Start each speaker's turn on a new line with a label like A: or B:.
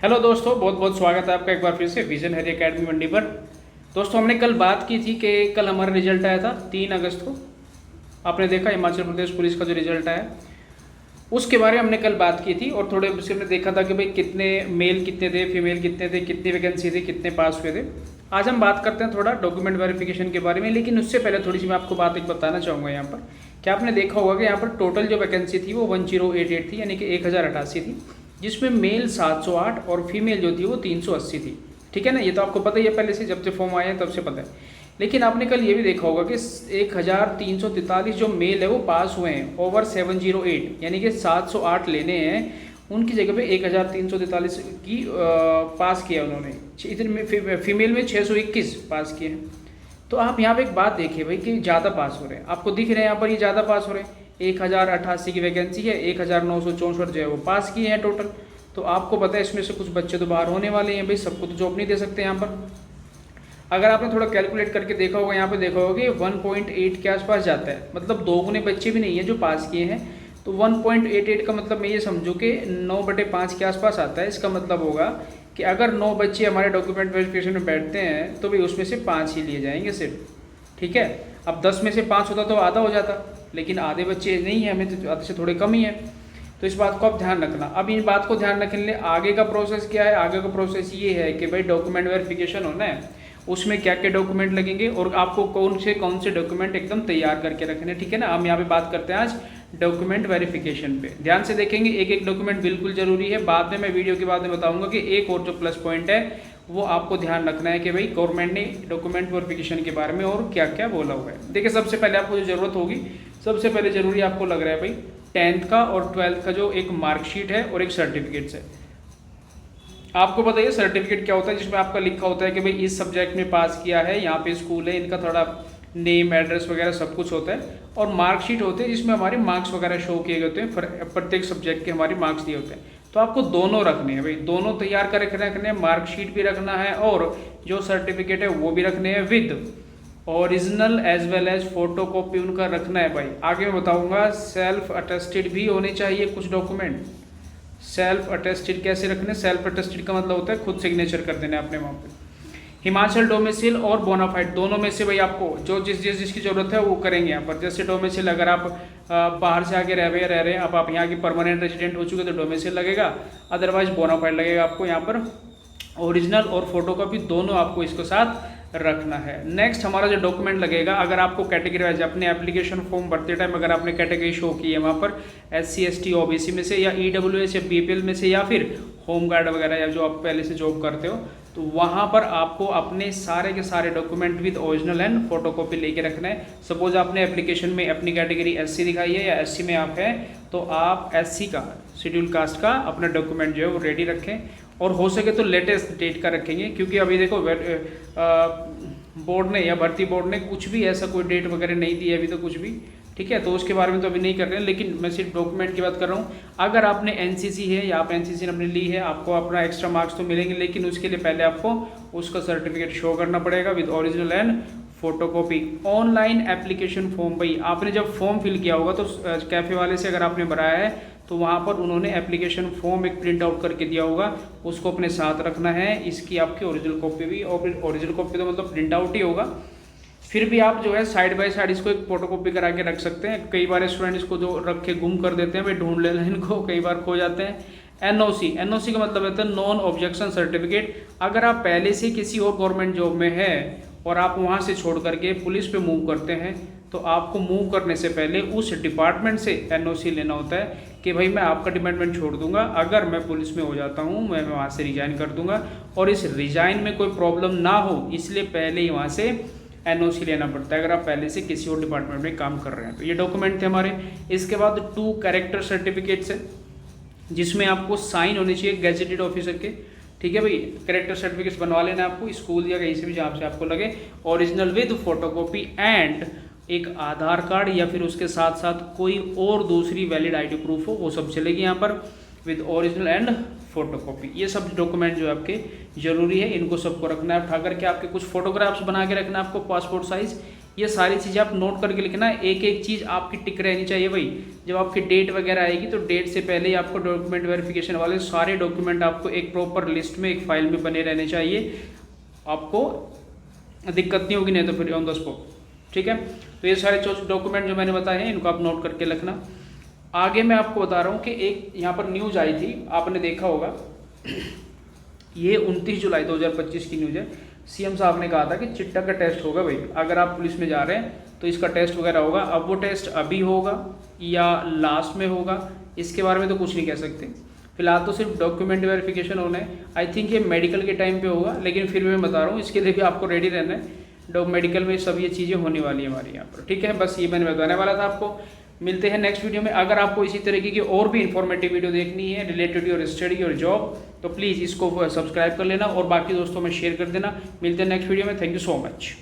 A: Hello दोस्तों, बहुत बहुत स्वागत है आपका एक बार फिर से विजन हरी एकेडमी मंडी पर। दोस्तों, हमने कल बात की थी कि कल हमारा रिजल्ट आया था 3 अगस्त को। आपने देखा हिमाचल प्रदेश पुलिस का जो रिजल्ट आया उसके बारे में हमने कल बात की थी और थोड़े उसके हमने देखा था कि भाई कितने मेल कितने थे, फीमेल कितने थे, कितनी वैकेंसी थी, कितने पास हुए थे। आज हम बात करते हैं थोड़ा डॉक्यूमेंट वेरिफिकेशन के बारे में, लेकिन उससे पहले थोड़ी सी मैं आपको बात एक बताना चाहूँगा यहाँ पर कि आपने देखा होगा कि यहाँ पर टोटल जो वैकेंसी थी वो 1088 थी, यानी कि 1088 थी, जिसमें मेल 708 और फीमेल जो थी वो 380 थी। ठीक है ना, ये तो आपको पता ही है, पहले से जब से फॉर्म आए हैं तब से पता है। लेकिन आपने कल ये भी देखा होगा कि 1343 जो मेल है वो पास हुए हैं ओवर 708, यानी कि 708 लेने हैं, उनकी जगह पे 1343 की पास किया उन्होंने। इतने फीमेल में 621 पास किए हैं। तो आप यहाँ पे एक बात देखिए भाई कि ज़्यादा पास हो रहे हैं, आपको दिख रहे हैं यहाँ पर ये ज़्यादा पास हो रहे हैं। 1088 की वैकेंसी है, 1964 जो है वो पास किए हैं टोटल। तो आपको पता है इसमें से कुछ बच्चे तो बाहर होने वाले हैं भाई, सबको तो जॉब नहीं दे सकते यहाँ पर। अगर आपने थोड़ा कैलकुलेट करके देखा होगा, यहाँ पे देखा होगा कि 1.8 के आसपास जाता है, मतलब 2 गुने बच्चे भी नहीं है जो पास किए हैं। तो 1.88 का मतलब मैं ये समझूँ कि 9/5 के आसपास आता है। इसका मतलब होगा कि अगर 9 बच्चे हमारे डॉक्यूमेंट वेरिफिकेशन में बैठते हैं तो भाई उसमें से 5 ही लिए जाएंगे सिर्फ। ठीक है, अब 10 में से 5 होता तो आधा हो जाता, लेकिन आधे बच्चे नहीं है, हमें तो आधे से थोड़े कम ही है। तो इस बात को आप ध्यान रखना। अब इन बात को ध्यान रखने के लिए आगे का प्रोसेस क्या है? आगे का प्रोसेस ये है कि भाई डॉक्यूमेंट वेरिफिकेशन होना है, उसमें क्या क्या डॉक्यूमेंट लगेंगे और आपको कौन से डॉक्यूमेंट एकदम तैयार करके रखने हैं। ठीक है ना, हम यहाँ पे बात करते हैं आज डॉक्यूमेंट वेरिफिकेशन पे। ध्यान से देखेंगे, एक एक डॉक्यूमेंट बिल्कुल जरूरी है। बाद में मैं वीडियो के बाद में बताऊंगा कि एक और जो प्लस पॉइंट है वो आपको ध्यान रखना है कि भाई गवर्नमेंट ने डॉक्यूमेंट वेरिफिकेशन के बारे में और क्या क्या बोला हुआ है। देखिए, सबसे पहले आपको जो जरूरत होगी, सबसे पहले जरूरी आपको लग रहा है भाई 10th का और 12th का जो एक मार्कशीट है और एक सर्टिफिकेट है। आपको बताइए सर्टिफिकेट क्या होता है? जिसमें आपका लिखा होता है कि भाई इस सब्जेक्ट में पास किया है, यहाँ पे स्कूल है, इनका थोड़ा नेम एड्रेस वगैरह सब कुछ होता है। और मार्कशीट होते हैं जिसमें हमारे मार्क्स वगैरह शो किए गए होते हैं, प्रत्येक सब्जेक्ट के हमारे मार्क्स दिए होते हैं। तो आपको दोनों रखने हैं भाई, दोनों तैयार कर रखने हैं। मार्कशीट भी रखना है और जो सर्टिफिकेट है वो भी रखने हैं with original as well as photocopy उनका रखना है भाई। आगे मैं बताऊंगा सेल्फ अटेस्टेड भी होने चाहिए कुछ डॉक्यूमेंट। सेल्फ अटेस्टेड कैसे रखने? सेल्फ अटेस्टेड का मतलब होता है खुद सिग्नेचर कर देना अपने वहाँ पे। हिमाचल डोमिसिल और बोनाफाइड दोनों में से भाई आपको जो जिसकी जरूरत है वो करेंगे यहाँ पर। जैसे डोमिसिल, अगर आप बाहर से आके रह रहे हैं, अब आप यहाँ की परमानेंट रेजिडेंट हो चुके तो डोमिसिल लगेगा, अदरवाइज बोनाफाइड लगेगा आपको यहाँ पर। ओरिजिनल और फोटोकॉपी दोनों आपको इसके साथ रखना है। नेक्स्ट हमारा जो डॉक्यूमेंट लगेगा, अगर आपको कैटेगरी वाइज अपने एप्लीकेशन फॉर्म भरते टाइम अगर आपने कैटेगरी शो की है वहाँ पर SC ST OBC में से या EWS या BPL में से या फिर होम गार्ड वगैरह या जो आप पहले से जॉब करते हो, तो वहाँ पर आपको अपने सारे के सारे document with original and photocopy लेके रखना है। सपोज आपने एप्लीकेशन में अपनी कैटेगरी SC दिखाई है या SC में आप हैं, तो आप SC का, शेड्यूल कास्ट का अपना डॉक्यूमेंट जो है वो रेडी रखें और हो सके तो लेटेस्ट डेट का रखेंगे, क्योंकि अभी देखो बोर्ड ने या भर्ती बोर्ड ने कुछ भी ऐसा कोई डेट वगैरह नहीं दी है अभी तो कुछ भी। ठीक है, तो उसके बारे में तो अभी नहीं कर रहे हैं, लेकिन मैं सिर्फ डॉक्यूमेंट की बात कर रहा हूँ। अगर आपने NCC है या आप NCC ने अपनी ली है, आपको अपना एक्स्ट्रा मार्क्स तो मिलेंगे, लेकिन उसके लिए पहले आपको उसका सर्टिफिकेट शो करना पड़ेगा with original and photocopy. Online application form, भाई आपने जब फॉर्म फिल किया होगा तो कैफे वाले से अगर आपने भराया है तो वहाँ पर उन्होंने एप्लीकेशन फॉर्म एक प्रिंट आउट करके दिया होगा, उसको अपने साथ रखना है। इसकी आपकी ओरिजिनल कॉपी भी, और ओरिजिनल कॉपी तो मतलब प्रिंट आउट ही होगा, फिर भी आप जो है साइड बाय साइड इसको एक फोटोकॉपी करा के रख सकते हैं। कई बार स्टूडेंट इसको जो रख के गुम कर देते हैं, भाई ढूंढ लेना इनको, कई बार खो जाते हैं। NOC का मतलब होता है नॉन ऑब्जेक्शन सर्टिफिकेट। अगर आप पहले से किसी और गवर्नमेंट जॉब में है और आप वहाँ से छोड़ करके पुलिस पे मूव करते हैं, तो आपको मूव करने से पहले उस डिपार्टमेंट से NOC लेना होता है कि भाई मैं आपका डिपार्टमेंट छोड़ दूंगा, अगर मैं पुलिस में हो जाता हूँ मैं वहाँ से रिजाइन कर दूंगा, और इस रिजाइन में कोई प्रॉब्लम ना हो इसलिए पहले ही वहाँ से NOC लेना पड़ता है अगर आप पहले से किसी और डिपार्टमेंट में काम कर रहे हैं। तो ये डॉक्यूमेंट थे हमारे। इसके बाद 2 कैरेक्टर सर्टिफिकेट्स है जिसमें आपको साइन होने चाहिए गैजेटेड ऑफिसर के। ठीक है भाई, कैरेक्टर सर्टिफिकेट्स बनवा लेना आपको स्कूल या कहीं से भी जहाँ से आपको लगे, ओरिजिनल विद फोटोकॉपी एंड एक आधार कार्ड या फिर उसके साथ साथ कोई और दूसरी वैलिड ID प्रूफ हो वो सब चलेगी यहाँ पर विद ओरिजिनल एंड फोटोकॉपी। ये सब डॉक्यूमेंट जो आपके जरूरी है, इनको सबको रखना है। उठा करके आपके कुछ फोटोग्राफ्स बना के रखना है आपको पासपोर्ट साइज, ये सारी चीज़ें आप नोट करके लिखना, एक एक चीज़ आपकी टिक रहनी चाहिए भाई। जब आपकी डेट वगैरह आएगी तो डेट से पहले ही आपको डॉक्यूमेंट वेरिफिकेशन वाले सारे डॉक्यूमेंट आपको एक प्रॉपर लिस्ट में एक फाइल में बने रहने चाहिए, आपको दिक्कत नहीं होगी, नहीं तो फिर ऑन द स्पॉट। ठीक है, तो ये सारे डॉक्यूमेंट जो मैंने बताए हैं इनको आप नोट करके रखना। आगे मैं आपको बता रहा हूँ कि एक यहाँ पर न्यूज़ आई थी, आपने देखा होगा, ये 29 जुलाई 2025 की न्यूज़ है। सीएम साहब ने कहा था कि चिट्टा का टेस्ट होगा भाई, अगर आप पुलिस में जा रहे हैं तो इसका टेस्ट वगैरह होगा। अब वो टेस्ट अभी होगा या लास्ट में होगा, इसके बारे में तो कुछ नहीं कह सकते। फिलहाल तो सिर्फ डॉक्यूमेंट वेरिफिकेशन होना है। आई थिंक ये मेडिकल के टाइम पे होगा, लेकिन फिर मैं बता रहा हूँ इसके लिए भी आपको रेडी रहना है। मेडिकल में सब ये चीज़ें होने वाली है हमारे यहाँ पर। ठीक है, बस ये मैंने बताने वाला था आपको। मिलते हैं नेक्स्ट वीडियो में। अगर आपको इसी तरीके की और भी इंफॉर्मेटिव वीडियो देखनी है रिलेटेड योर स्टडी और जॉब, तो प्लीज़ इसको सब्सक्राइब कर लेना और बाकी दोस्तों में शेयर कर देना। मिलते हैं नेक्स्ट वीडियो में। Thank you so much.